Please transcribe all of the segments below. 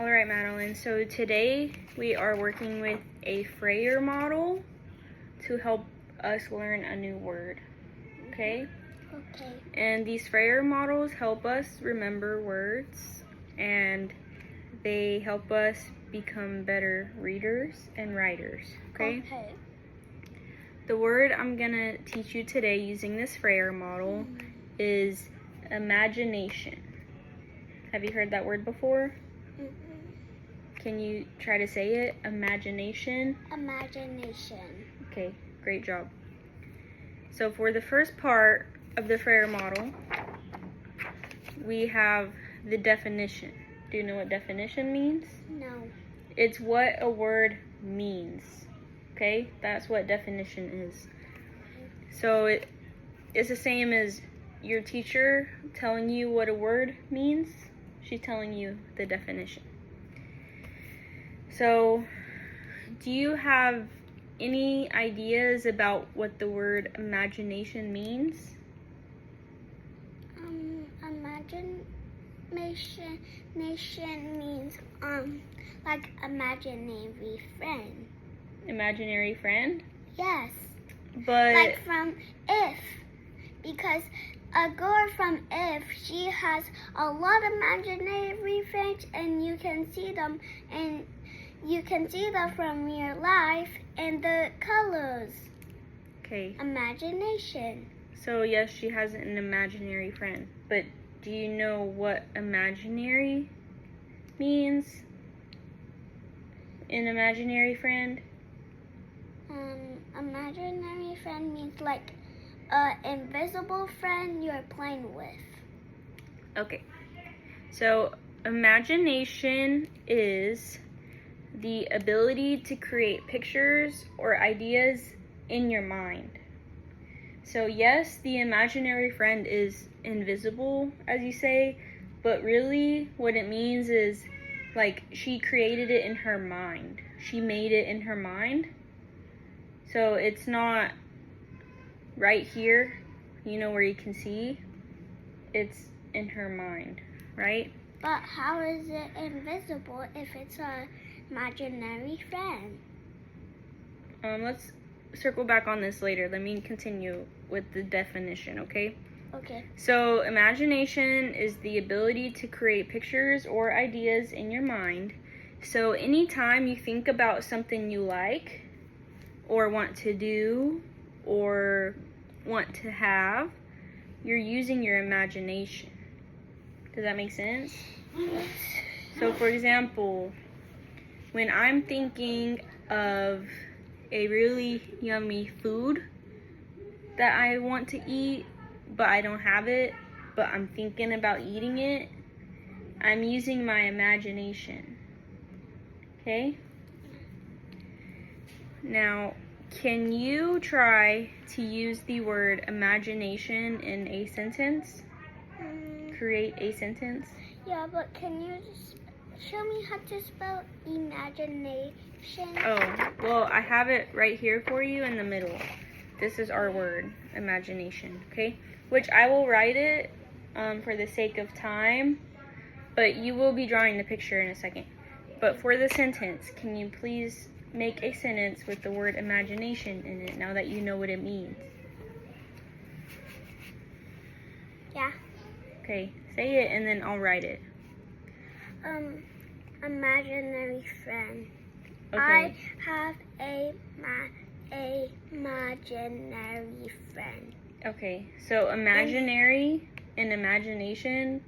All right, Madeline, so today we are working with a Frayer model to help us learn a new word, okay? Okay. And these Frayer models help us remember words, and they help us become better readers and writers, okay? Okay. The word I'm gonna teach you today using this Frayer model is imagination. Have you heard that word before? Can you try to say it? Imagination? Imagination. Okay, great job. So for the first part of the Frayer model, we have the definition. Do you know what definition means? No. It's what a word means. Okay, that's what definition is. So it's the same as your teacher telling you what a word means. She's telling you the definition. So, do you have any ideas about what the word imagination means? Imagination means like imaginary friend. Imaginary friend? Yes. But Like from If, because a girl from If, she has a lot of imaginary friends, and you can see them, and you can see them from your life and the colors. okay. Imagination. So yes, she has an imaginary friend. But do you know what imaginary means? An imaginary friend? Imaginary friend means like an invisible friend you're playing with. Okay. So imagination is the ability to create pictures or ideas in your mind. So yes, the imaginary friend is invisible, as you say, but really what it means is like she created it in her mind. She made it in her mind. So it's not right here, you know, where you can see. It's in her mind, right? But how is it invisible if it's an imaginary friend? Let's circle back on this later. Let me continue with the definition, okay? Okay. So imagination is the ability to create pictures or ideas in your mind. So anytime you think about something you like or want to do or want to have, you're using your imagination. Does that make sense? So for example, when I'm thinking of a really yummy food that I want to eat, but I don't have it, but I'm thinking about eating it, I'm using my imagination. Okay? Now, can you try to use the word imagination in a sentence? Create a sentence? Yeah, but can you just show me how to spell imagination? Oh, well, I have it right here for you in the middle. This is our word, imagination, okay? Which I will write it for the sake of time, but you will be drawing the picture in a second. But for the sentence, can you please make a sentence with the word imagination in it now that you know what it means? Yeah. Okay, say it and then I'll write it. Imaginary friend. Okay. I have a imaginary friend. Okay, so imaginary and imagination,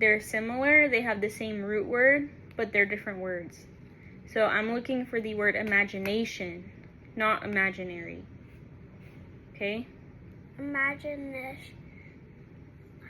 they're similar. They have the same root word, but they're different words. So I'm looking for the word imagination, not imaginary. Okay? Imagination.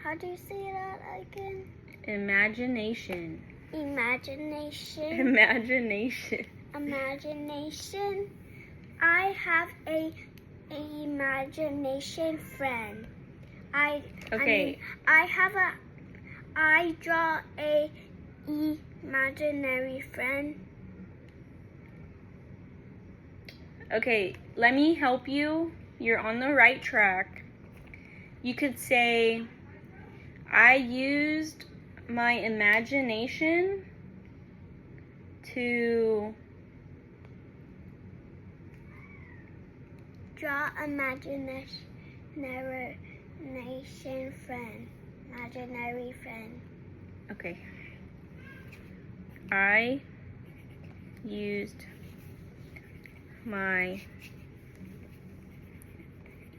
How do you say that again? Imagination. Imagination. Imagination. Imagination. I have a imagination friend. I draw a imaginary friend. Okay, let me help you. You're on the right track. You could say, I used my imagination to draw imagination friend. Imaginary friend. Okay. I used my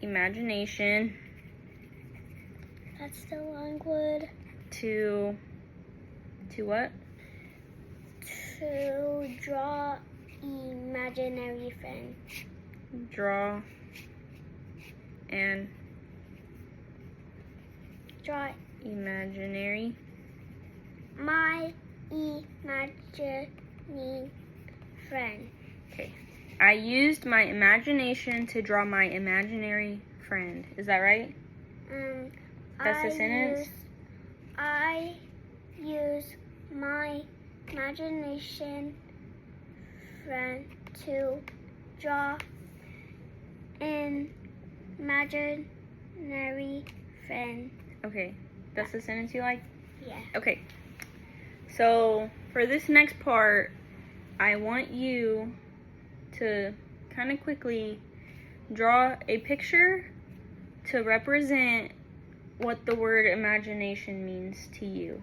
imagination That's the wrong word. to what? To draw imaginary friend. Draw an Draw imaginary my imaginary friend. Okay. I used my imagination to draw my imaginary friend. Is that right? That's the sentence? I use my imagination friend to draw an imaginary friend. Okay. That's the sentence you like? Yeah. Okay. So, for this next part, I want you to kind of quickly draw a picture to represent what the word imagination means to you.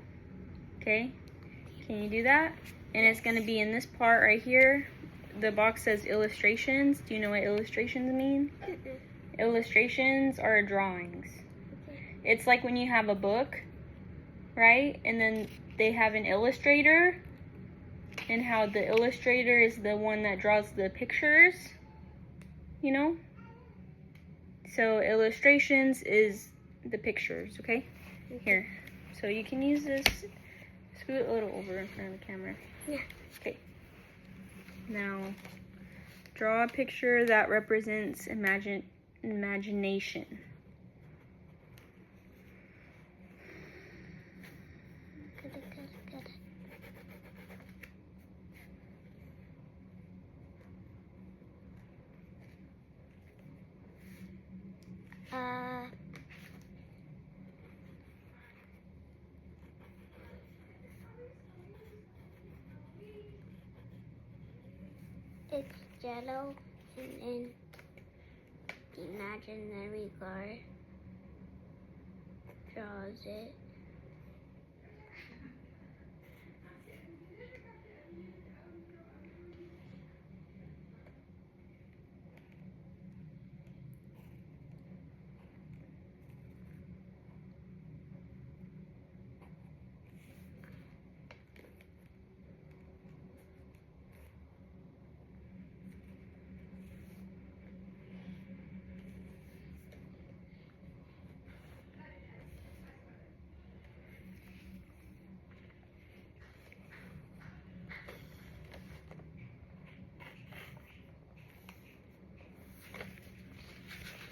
Okay? Can you do that? And it's going to be in this part right here. The box says illustrations. Do you know what illustrations mean? Illustrations are drawings. It's like when you have a book, right? And then they have an illustrator, and how the illustrator is the one that draws the pictures, you know? So illustrations is the pictures, okay? Here. So you can use this. Scoot a little over in front of the camera. Yeah. Okay. Now, draw a picture that represents imagination. Good. It's yellow, and then the imaginary guard draws it.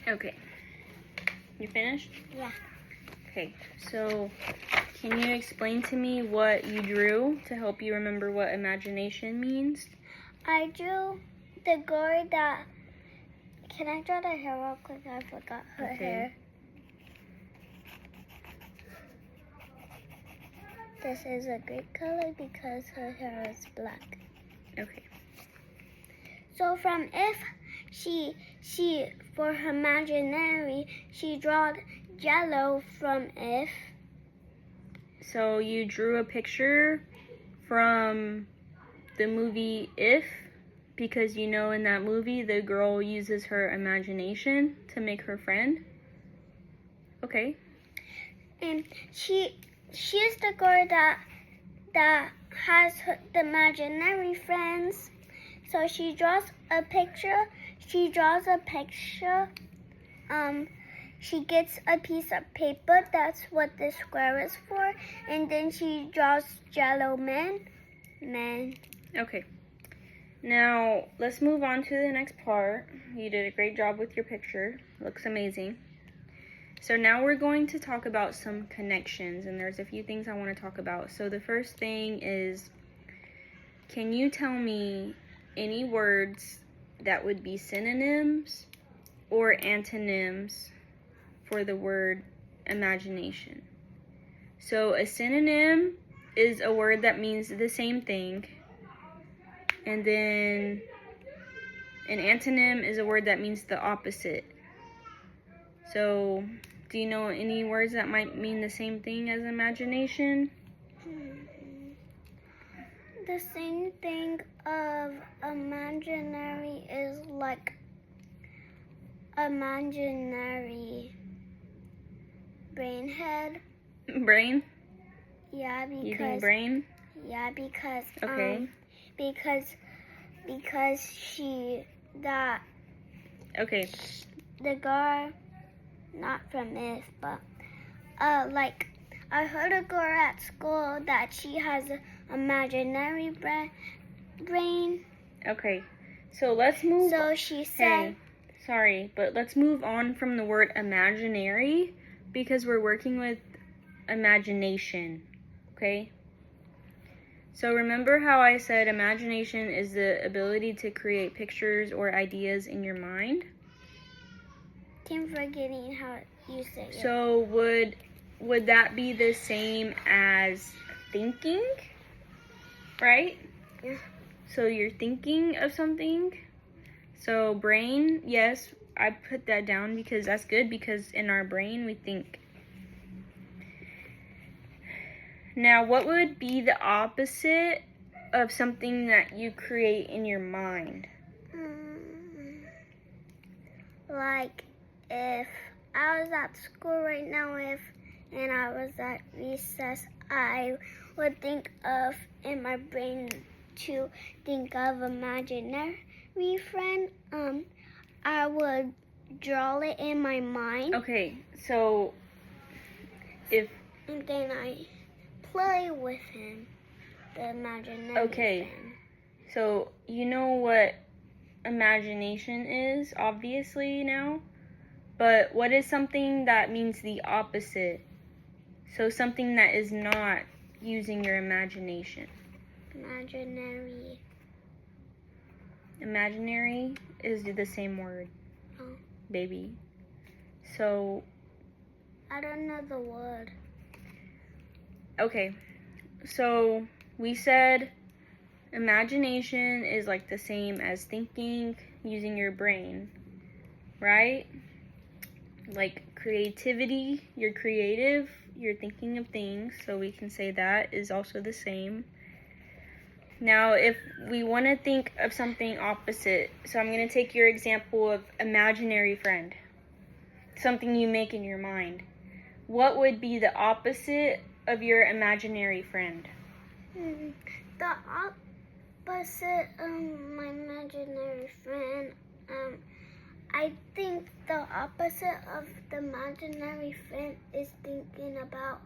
Okay. You finished? Yeah. Okay. So, can you explain to me what you drew to help you remember what imagination means? I drew the girl that. Can I draw the hair real quick? I forgot her hair. This is a great color because her hair is black. Okay. So from if she for her imaginary, she drawed yellow from if. So you drew a picture from the movie If, because you know in that movie the girl uses her imagination to make her friend. Okay. And she's the girl that has the imaginary friends. So she draws a picture. She gets a piece of paper. That's what this square is for. And then she draws yellow men. Okay. Now, let's move on to the next part. You did a great job with your picture. Looks amazing. So now we're going to talk about some connections, and there's a few things I want to talk about. So the first thing is, can you tell me any words that would be synonyms or antonyms for the word imagination? So a synonym is a word that means the same thing, And then an antonym is a word that means the opposite. So, do you know any words that might mean the same thing as imagination? The same thing of imaginary is like imaginary brainhead. Brain? Yeah, You think because brain? yeah, because Okay. because she that Okay. the girl, not from this, but like I heard a girl at school that she has an imaginary brain. Okay. So let's move. So she Hey, said, sorry, but let's move on from the word imaginary because we're working with imagination. Okay? So remember how I said imagination is the ability to create pictures or ideas in your mind? keep forgetting how you say it. So would that be the same as thinking? Right? Yeah. So you're thinking of something. So brain, yes, I put that down because that's good because in our brain we think. Now, what would be the opposite of something that you create in your mind? Like if I was at school right now, and I was at recess, I would think of in my brain to think of imaginary friend. I would draw it in my mind. Okay, so if And then I play with him, the imaginary Okay. friend. So you know what imagination is, obviously now, but what is something that means the opposite? So something that is not using your imagination. Imaginary. Imaginary is the same word, Oh. baby. So, I don't know the word. okay. So we said imagination is like the same as thinking using your brain, right? Like creativity, you're creative, you're thinking of things, so we can say that is also the same. Now, if we want to think of something opposite, so I'm going to take your example of imaginary friend, something you make in your mind. What would be the opposite of your imaginary friend? The opposite of my imaginary friend, I think the opposite of the imaginary friend is thinking about,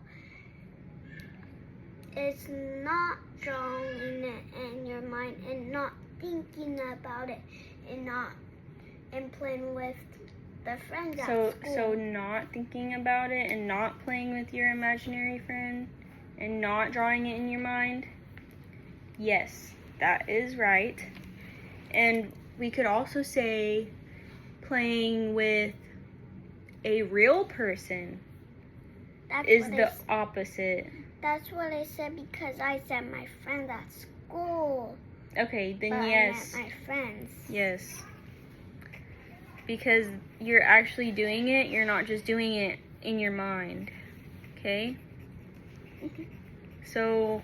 it's not drawing it in your mind and not thinking about it and playing with the friends at school. So not thinking about it and not playing with your imaginary friend and not drawing it in your mind? Yes, that is right. And we could also say playing with a real person is the opposite. That's what I said because I said my friend at school. Okay, then But yes. I meant my friends. Yes. Because you're actually doing it, you're not just doing it in your mind. Okay? So,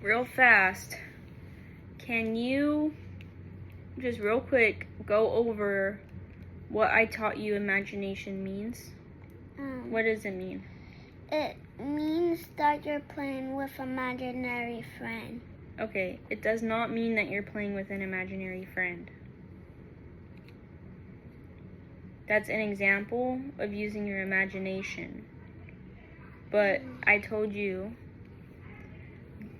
real fast, can you just real quick go over what I taught you imagination means? What does it mean? It means that you're playing with imaginary friend. Okay, it does not mean that you're playing with an imaginary friend. That's an example of using your imagination. But I told you,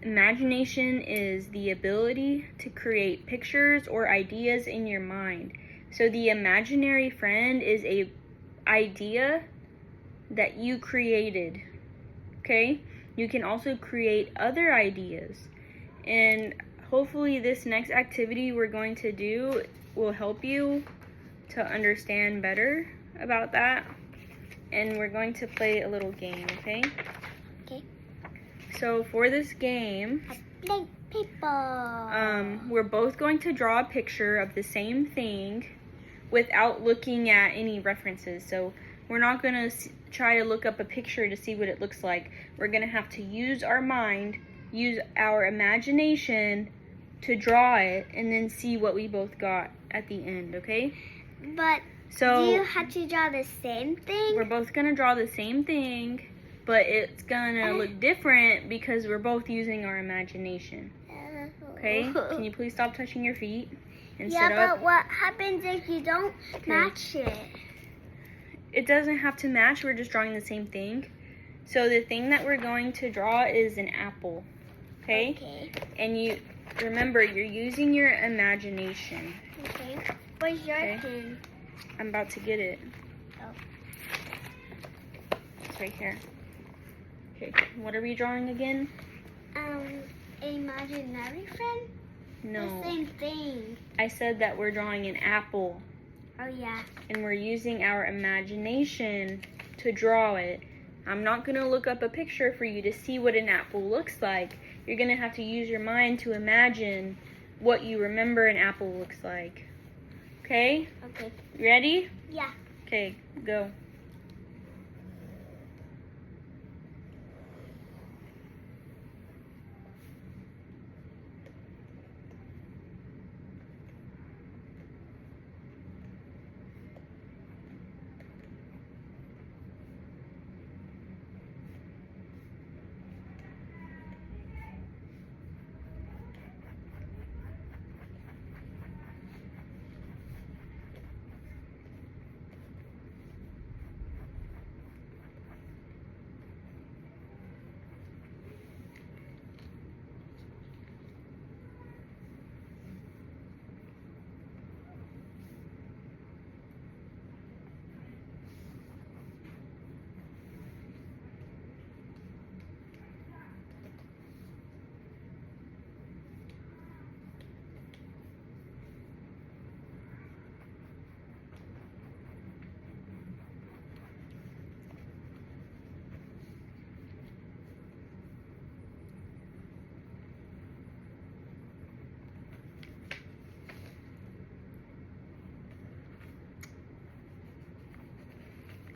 imagination is the ability to create pictures or ideas in your mind. So the imaginary friend is a idea that you created. Okay? You can also create other ideas. And hopefully this next activity we're going to do will help you to understand better about that. And we're going to play a little game, okay? Okay. So for this game, Like people. We're both going to draw a picture of the same thing without looking at any references. So we're not going to try to look up a picture to see what it looks like. We're going to have to use our mind, use our imagination to draw it, and then see what we both got at the end, okay? But So do you have to draw the same thing? we're both going to draw the same thing, but it's going to look different because we're both using our imagination. Okay? Can you please stop touching your feet and sit up? Yeah, but what happens if you don't match it? It doesn't have to match. We're just drawing the same thing. So the thing that we're going to draw is an apple. Okay? And you remember, you're using your imagination. Okay. Where's your pen? I'm about to get it. Oh. It's right here. Okay. What are we drawing again? Imaginary friend? No. The same thing. I said that we're drawing an apple. Oh, yeah. And we're using our imagination to draw it. I'm not going to look up a picture for you to see what an apple looks like. You're going to have to use your mind to imagine what you remember an apple looks like. Okay? Okay. Ready? Yeah. Okay, go.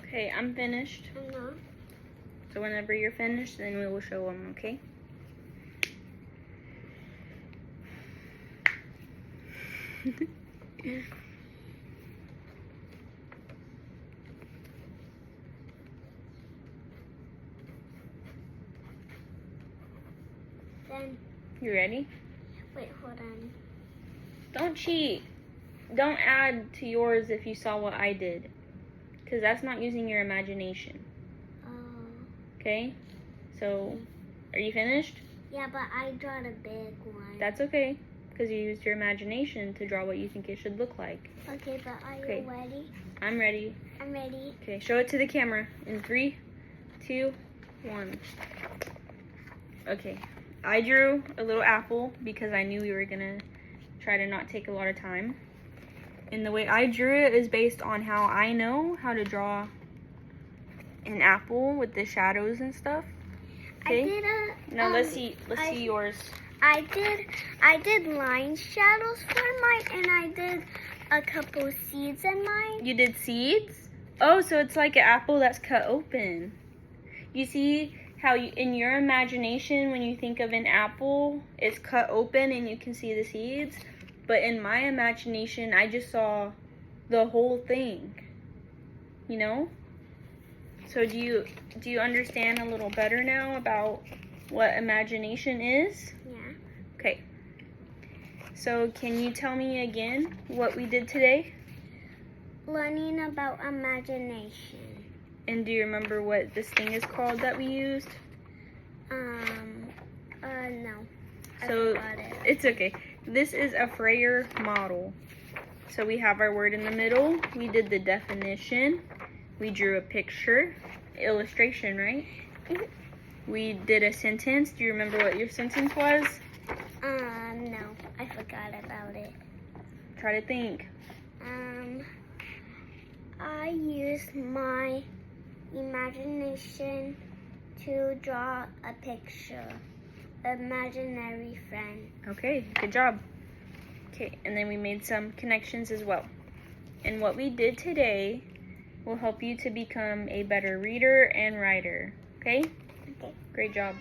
Okay, I'm finished. I'm not. So whenever you're finished, then we will show them, okay? Then, You ready? wait, hold on. Don't cheat. Don't add to yours if you saw what I did. Because that's not using your imagination. Okay? So, are you finished? Yeah, but I draw a big one. That's okay. Because you used your imagination to draw what you think it should look like. Okay, but are Okay. you ready? I'm ready. I'm ready. Okay, show it to the camera. In 3, 2, 1. Okay. I drew a little apple because I knew we were going to try to not take a lot of time. And the way I drew it is based on how I know how to draw an apple with the shadows and stuff. Okay? I did Now let's see yours. I did line shadows for mine, and I did a couple seeds in mine. You did seeds? Oh, so it's like an apple that's cut open. You see how in your imagination, when you think of an apple, it's cut open and you can see the seeds? But in my imagination, I just saw the whole thing. You know? So do you understand a little better now about what imagination is? Yeah. Okay. So can you tell me again what we did today? Learning about imagination. And do you remember what this thing is called that we used? No. So I forgot it. it's okay. This is a Frayer model. So we have our word in the middle. We did the definition. We drew a picture, illustration, right? We did a sentence. Do you remember what your sentence was? No, I forgot about it. Try to think. I used my imagination to draw a picture. imaginary friend. Okay, good job. Okay, and then we made some connections as well. And what we did today will help you to become a better reader and writer. Okay? Okay. Great job.